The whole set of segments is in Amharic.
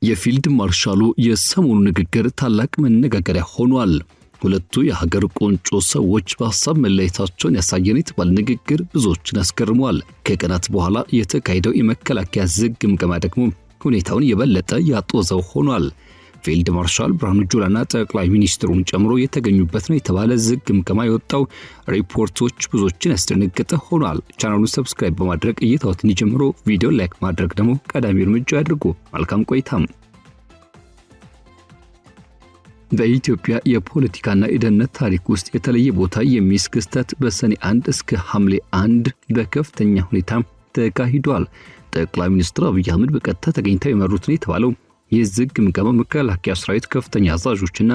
የፊልድ ማርሻሉ የሰሞኑ ንግግር ታላቅ መነጋገሪያ ሆኗል። ሁለቱ የሀገር ቁንጮ ሰዎች በሐሳብ መለየታቸውን ያሳየን የተባለ ንግግር ብዙዎችን አስገርሟል። ከቀናት በኋላ የተካሄደው የመከላከያ ዝግ ግምገማ ደግሞ ሁኔታውን የበለጠ ያጦዘው ሆኗል። ፊልድ ማርሻል ብርሃኑ ጁላና ጠቅላይ ሚኒስትሩን ጨምሮ የተገኙበት ነው የተባለ ዝግ ግምገማ የወጣው ሪፖርቶች ብዙዎችን ያስደነገጠ ሆኗል። ቻናሉን ሰብስክራይብ በማድረግ እይታዎትን ጀምሮ ቪዲዮ ላይክ ማድረግ ደግሞ ቀዳሚ እርምጃ ያድርጉ። መልካም ቆይታም። በኢትዮጵያ የፖለቲካና የደህንነት ታሪክ ውስጥ የተለየ ቦታ የሚይዝ ክስተት በሰኔ 1 እስከ ሐምሌ 1 በከፍተኛ ሁኔታ ተካሂዷል። ጠቅላይ ሚኒስትር አብይ አህመድ በቀጥታ ተገኝተው የመሩት ነው የተባለው የዝግ ግምገማ መከላከያ ሰራዊት ከፍተኛ አዛዦችና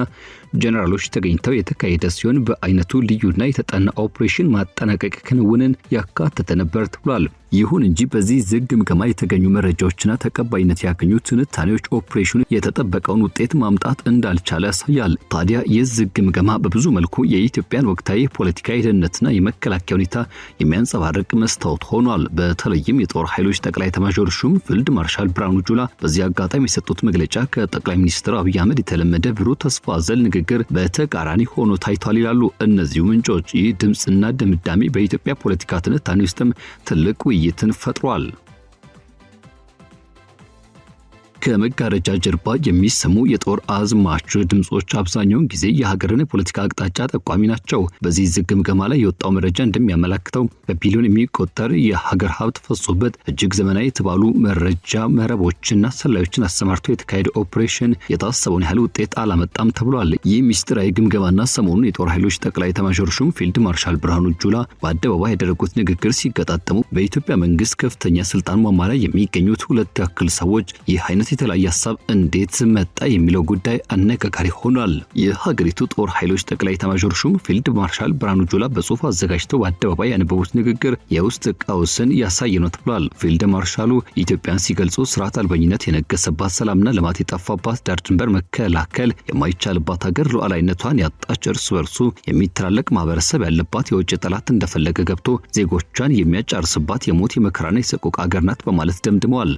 ጀነራሎች ተገኝተው የተካሄደ ሲሆን በአይነቱ ልዩና የተጠና ኦፕሬሽን ማጠናቀቅ ክንውንን ያካተተ ነበር ተብሏል። ይሁን እንጂ በዚህ ዝግ ግምገማ የተገኙ መረጃዎችና ተቀባይነት ያገኙ ትንታኔዎች ኦፕሬሽኑ የተጠበቀውን ውጤት ማምጣት እንዳልቻለ ያሳያል። ታዲያ የዝግ ግምገማ በብዙ መልኩ የኢትዮጵያን ወቅታዊ ፖለቲካ የደህንነትና የመከላከያ ሁኔታ የሚያንጸባርቅ መስታወት ሆኗል። በተለይም የጦር ኃይሎች ጠቅላይ ኤታማዦር ሹም ፊልድ ማርሻል ብርሃኑ ጁላ በዚህ አጋጣሚ የሰጡት መግለጫ ከጠቅላይ ሚኒስትር አብይ አህመድ የተለመደ ብሩህ ተስፋ አዘል ንግግር በተቃራኒ ሆኖ ታይቷል ይላሉ እነዚሁ ምንጮች። ይህ ድምጽና ድምዳሜ በኢትዮጵያ ፖለቲካ ትንታኔ ውስጥም ትልቅ ውይይትን ፈጥሯል። ከመጋረጃ ጀርባ የሚሰሙ የጦር አዝማች ድምጾች አብዛኛውን ጊዜ የሀገርን የፖለቲካ አቅጣጫ ጠቋሚ ናቸው። በዚህ ዝግ ግምገማ ላይ የወጣው መረጃ እንደሚያመለክተው በቢሊዮን የሚቆጠር የሀገር ሀብት ፈሶበት እጅግ ዘመናዊ የተባሉ መረጃ መረቦችና ሰላዮችን አሰማርቶ የተካሄደ ኦፕሬሽን የታሰበውን ያህል ውጤት አላመጣም ተብሏል። ይህ ሚስጥራዊ ግምገማና ሰሞኑን የጦር ኃይሎች ጠቅላይ ኤታማዦር ሹም ፊልድ ማርሻል ብርሃኑ ጁላ በአደባባይ ያደረጉት ንግግር ሲገጣጠሙ በኢትዮጵያ መንግስት ከፍተኛ ስልጣን ማማ ላይ የሚገኙት ሁለት ያክል ሰዎች ይህ አይነት የተለያየ ሐሳብ እንዴት መጣ የሚለው ጉዳይ አነጋጋሪ ሆኗል። የሀገሪቱ ጦር ኃይሎች ጠቅላይ ኤታማዦር ሹም ፊልድ ማርሻል ብርሃኑ ጁላ በጽሁፍ አዘጋጅተው በአደባባይ ያነበቡት ንግግር የውስጥ ቀውስን ያሳየ ነው ተብሏል። ፊልድ ማርሻሉ ኢትዮጵያን ሲገልጹ ስርዓት አልበኝነት የነገሰባት፣ ሰላምና ልማት የጠፋባት፣ ዳር ድንበር መከላከል የማይቻልባት ሀገር፣ ሉዓላዊነቷን ያጣች፣ እርስ በርሱ የሚተላለቅ ማህበረሰብ ያለባት፣ የውጭ ጠላት እንደፈለገ ገብቶ ዜጎቿን የሚያጫርስባት የሞት የመከራና የሰቆቃ ሀገር ናት በማለት ደምድመዋል።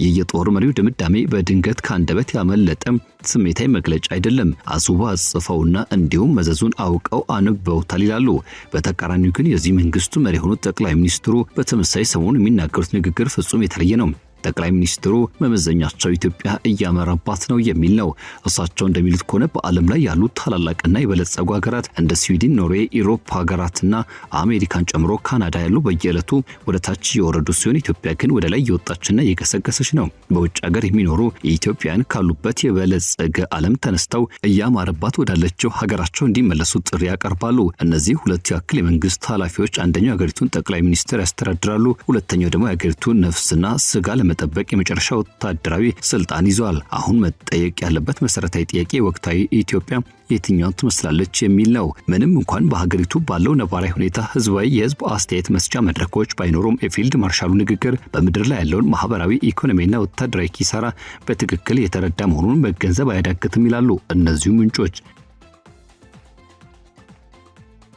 የጦር መሪው ድምዳሜ በድንገት ካንደበት ያመለጠ ስሜታዊ መግለጫ አይደለም። አሱባ ጽፈውና እንዲሁም መዘዙን አውቀው አንበውታል ይላሉ። በተቃራኒው ግን የዚህ መንግስቱ መሪ የሆኑት ጠቅላይ ሚኒስትሩ በተመሳሳይ ሰሞኑን የሚናገሩት ንግግር ፍጹም የተለየ ነው። ጠቅላይ ሚኒስትሩ መመዘኛቸው ኢትዮጵያ እያመራባት ነው የሚል ነው። እሳቸው እንደሚሉት ከሆነ በዓለም ላይ ያሉ ታላላቅና የበለጸጉ ሀገራት እንደ ስዊድን፣ ኖርዌይ፣ ኢሮፓ ሀገራትና አሜሪካን ጨምሮ ካናዳ ያሉ በየዕለቱ ወደ ታች እየወረዱ ሲሆን ኢትዮጵያ ግን ወደ ላይ እየወጣችና እየገሰገሰች ነው። በውጭ ሀገር የሚኖሩ ኢትዮጵያን ካሉበት የበለጸገ ዓለም ተነስተው እያማረባት ወዳለችው ሀገራቸው እንዲመለሱ ጥሪ ያቀርባሉ። እነዚህ ሁለት ያክል የመንግስት ኃላፊዎች አንደኛው ሀገሪቱን ጠቅላይ ሚኒስትር ያስተዳድራሉ፣ ሁለተኛው ደግሞ የሀገሪቱን ነፍስና ስጋ መጠበቅ የመጨረሻ ወታደራዊ ስልጣን ይዟል። አሁን መጠየቅ ያለበት መሰረታዊ ጥያቄ ወቅታዊ ኢትዮጵያ የትኛውን ትመስላለች የሚል ነው። ምንም እንኳን በሀገሪቱ ባለው ነባራዊ ሁኔታ ህዝባዊ የህዝብ አስተያየት መስጫ መድረኮች ባይኖሩም የፊልድ ማርሻሉ ንግግር በምድር ላይ ያለውን ማህበራዊ፣ ኢኮኖሚያዊና ወታደራዊ ኪሳራ በትክክል የተረዳ መሆኑን መገንዘብ አያዳግትም ይላሉ እነዚሁ ምንጮች።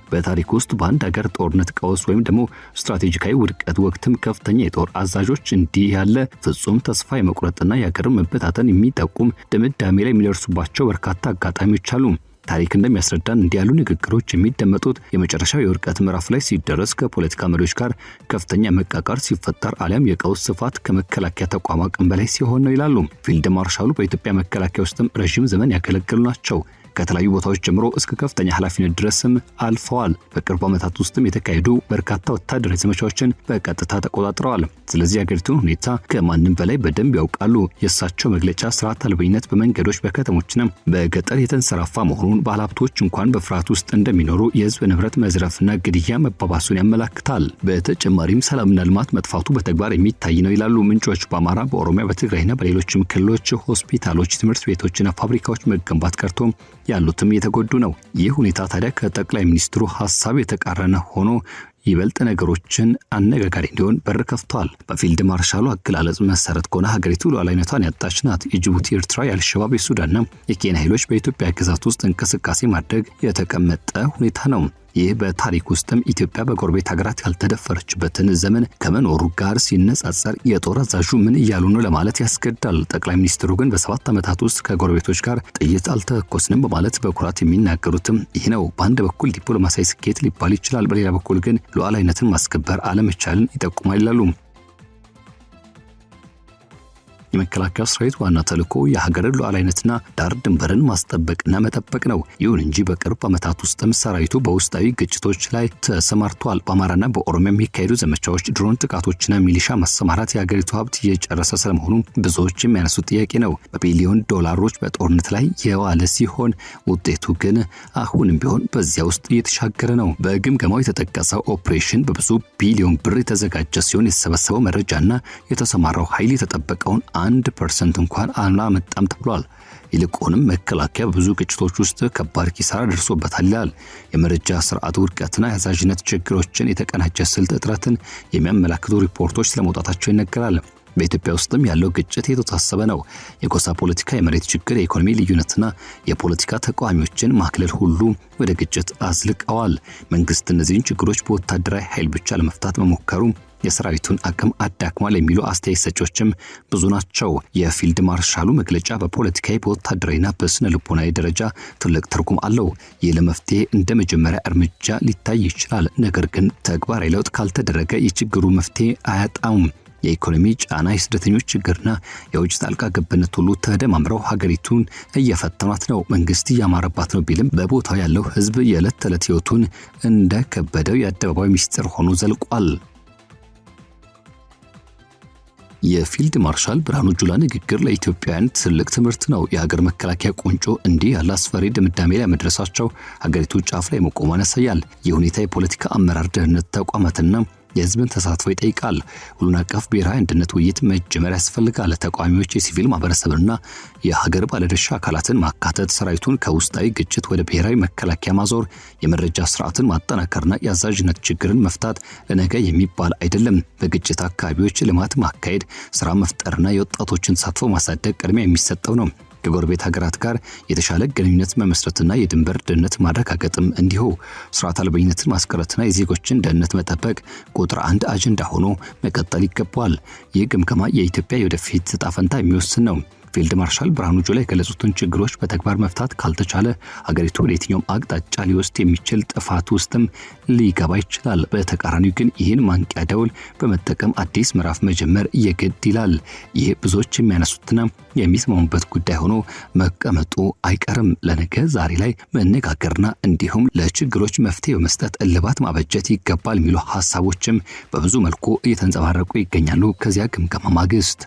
በታሪክ ውስጥ በአንድ ሀገር ጦርነት ቀውስ ወይም ደግሞ ስትራቴጂካዊ ውድቀት ወቅትም ከፍተኛ የጦር አዛዦች እንዲህ ያለ ፍጹም ተስፋ የመቁረጥና የሀገር መበታተን የሚጠቁም ድምዳሜ ላይ የሚደርሱባቸው በርካታ አጋጣሚዎች አሉ። ታሪክ እንደሚያስረዳን እንዲህ ያሉ ንግግሮች የሚደመጡት የመጨረሻው የውድቀት ምዕራፍ ላይ ሲደረስ፣ ከፖለቲካ መሪዎች ጋር ከፍተኛ መቃቃር ሲፈጠር፣ አሊያም የቀውስ ስፋት ከመከላከያ ተቋም አቅም በላይ ሲሆን ነው ይላሉ። ፊልድ ማርሻሉ በኢትዮጵያ መከላከያ ውስጥም ረዥም ዘመን ያገለገሉ ናቸው። ከተለያዩ ቦታዎች ጀምሮ እስከ ከፍተኛ ኃላፊነት ድረስም አልፈዋል። በቅርቡ ዓመታት ውስጥም የተካሄዱ በርካታ ወታደራዊ ዘመቻዎችን በቀጥታ ተቆጣጥረዋል። ስለዚህ ሀገሪቱን ሁኔታ ከማንም በላይ በደንብ ያውቃሉ። የእሳቸው መግለጫ ስርዓት አልበኝነት በመንገዶች በከተሞችና በገጠር የተንሰራፋ መሆኑን፣ ባለሀብቶች እንኳን በፍርሃት ውስጥ እንደሚኖሩ፣ የህዝብ ንብረት መዝረፍና ግድያ መባባሱን ያመላክታል። በተጨማሪም ሰላምና ልማት መጥፋቱ በተግባር የሚታይ ነው ይላሉ ምንጮች። በአማራ፣ በኦሮሚያ፣ በትግራይና በሌሎችም ክልሎች ሆስፒታሎች፣ ትምህርት ቤቶችና ፋብሪካዎች መገንባት ቀርቶ ያሉትም የተጎዱ ነው። ይህ ሁኔታ ታዲያ ከጠቅላይ ሚኒስትሩ ሐሳብ የተቃረነ ሆኖ ይበልጥ ነገሮችን አነጋጋሪ እንዲሆን በር ከፍቷል። በፊልድ ማርሻሉ አገላለጽ መሰረት ከሆነ ሀገሪቱ ሉዓላዊነቷን ያጣች ናት። የጅቡቲ፣ ኤርትራ፣ የአልሸባብ፣ የሱዳንና የኬንያ ኃይሎች በኢትዮጵያ ግዛት ውስጥ እንቅስቃሴ ማድረግ የተቀመጠ ሁኔታ ነው። ይህ በታሪክ ውስጥም ኢትዮጵያ በጎረቤት ሀገራት ያልተደፈረችበትን ዘመን ከመኖሩ ጋር ሲነጻጸር የጦር አዛዡ ምን እያሉ ነው ለማለት ያስገድዳል። ጠቅላይ ሚኒስትሩ ግን በ7 ዓመታት ውስጥ ከጎረቤቶች ጋር ጥይት አልተኮስንም በማለት በኩራት የሚናገሩትም ይህ ነው። በአንድ በኩል ዲፕሎማሲያዊ ስኬት ሊባል ይችላል፣ በሌላ በኩል ግን ሉዓላዊነትን ማስከበር አለመቻልን ይጠቁማል ይላሉ። የመከላከያ ሰራዊት ዋና ተልዕኮ የሀገርን ሉዓላዊነትና ዳር ድንበርን ማስጠበቅና መጠበቅ ነው። ይሁን እንጂ በቅርብ ዓመታት ውስጥም ሰራዊቱ በውስጣዊ ግጭቶች ላይ ተሰማርቷል። በአማራና በኦሮሚያ የሚካሄዱ ዘመቻዎች፣ ድሮን ጥቃቶችና ሚሊሻ ማሰማራት የሀገሪቱ ሀብት እየጨረሰ ስለመሆኑ ብዙዎች የሚያነሱት ጥያቄ ነው። በቢሊዮን ዶላሮች በጦርነት ላይ የዋለ ሲሆን ውጤቱ ግን አሁንም ቢሆን በዚያ ውስጥ እየተሻገረ ነው። በግምገማው የተጠቀሰው ኦፕሬሽን በብዙ ቢሊዮን ብር የተዘጋጀ ሲሆን የተሰበሰበው መረጃና የተሰማራው ኃይል የተጠበቀውን 1% እንኳን አላመጣም ተብሏል። ይልቁንም መከላከያ በብዙ ግጭቶች ውስጥ ከባድ ኪሳራ ደርሶበታል ይላል። የመረጃ ስርዓት ውድቀትና የአዛዥነት ችግሮችን፣ የተቀናጀ ስልት እጥረትን የሚያመላክቱ ሪፖርቶች ስለመውጣታቸው ይነገራል። በኢትዮጵያ ውስጥም ያለው ግጭት የተወሳሰበ ነው። የጎሳ ፖለቲካ፣ የመሬት ችግር፣ የኢኮኖሚ ልዩነትና የፖለቲካ ተቃዋሚዎችን ማክለል ሁሉ ወደ ግጭት አዝልቀዋል። መንግስት እነዚህን ችግሮች በወታደራዊ ኃይል ብቻ ለመፍታት መሞከሩ የሰራዊቱን አቅም አዳክሟል የሚሉ አስተያየት ሰጪዎችም ብዙ ናቸው። የፊልድ ማርሻሉ መግለጫ በፖለቲካዊ በወታደራዊና በስነ ልቦናዊ ደረጃ ትልቅ ትርጉም አለው። ይህ ለመፍትሄ እንደ መጀመሪያ እርምጃ ሊታይ ይችላል። ነገር ግን ተግባራዊ ለውጥ ካልተደረገ የችግሩ መፍትሄ አያጣም። የኢኮኖሚ ጫና፣ የስደተኞች ችግርና የውጭ ጣልቃ ገብነት ሁሉ ተደማምረው ሀገሪቱን እየፈተኗት ነው። መንግስት እያማረባት ነው ቢልም በቦታው ያለው ህዝብ የዕለት ተዕለት ህይወቱን እንደከበደው የአደባባይ ሚስጥር ሆኖ ዘልቋል። የፊልድ ማርሻል ብርሃኑ ጁላ ንግግር ለኢትዮጵያውያን ትልቅ ትምህርት ነው። የሀገር መከላከያ ቁንጮ እንዲህ ያለ አስፈሪ ድምዳሜ ላይ መድረሳቸው ሀገሪቱ ጫፍ ላይ መቆሟን ያሳያል። ይህ ሁኔታ የፖለቲካ አመራር፣ ደህንነት ተቋማትና የህዝብን ተሳትፎ ይጠይቃል። ሁሉን አቀፍ ብሔራዊ አንድነት ውይይት መጀመር ያስፈልጋል። ተቃዋሚዎች፣ የሲቪል ማህበረሰብና የሀገር ባለድርሻ አካላትን ማካተት፣ ሰራዊቱን ከውስጣዊ ግጭት ወደ ብሔራዊ መከላከያ ማዞር፣ የመረጃ ስርዓትን ማጠናከርና የአዛዥነት ችግርን መፍታት ለነገ የሚባል አይደለም። በግጭት አካባቢዎች ልማት ማካሄድ፣ ስራ መፍጠርና የወጣቶችን ተሳትፎ ማሳደግ ቅድሚያ የሚሰጠው ነው። ከጎረቤት ሀገራት ጋር የተሻለ ግንኙነት መመስረትና የድንበር ደህንነት ማረጋገጥም እንዲሁ። ስርዓት አልበኝነትን ማስቀረትና የዜጎችን ደህንነት መጠበቅ ቁጥር 1 አጀንዳ ሆኖ መቀጠል ይገባዋል። ይህ ግምገማ የኢትዮጵያ የወደፊት ዕጣ ፈንታ የሚወስን ነው። ፊልድ ማርሻል ብርሃኑ ጁላ የገለጹትን ችግሮች በተግባር መፍታት ካልተቻለ ሀገሪቱ ወደ የትኛውም አቅጣጫ ሊወስድ የሚችል ጥፋት ውስጥም ሊገባ ይችላል። በተቃራኒው ግን ይህን ማንቂያ ደውል በመጠቀም አዲስ ምዕራፍ መጀመር የግድ ይላል። ይህ ብዙዎች የሚያነሱትና የሚስማሙበት ጉዳይ ሆኖ መቀመጡ አይቀርም። ለነገ ዛሬ ላይ መነጋገርና እንዲሁም ለችግሮች መፍትሄ በመስጠት እልባት ማበጀት ይገባል የሚሉ ሀሳቦችም በብዙ መልኩ እየተንጸባረቁ ይገኛሉ። ከዚያ ግምገማ ማግስት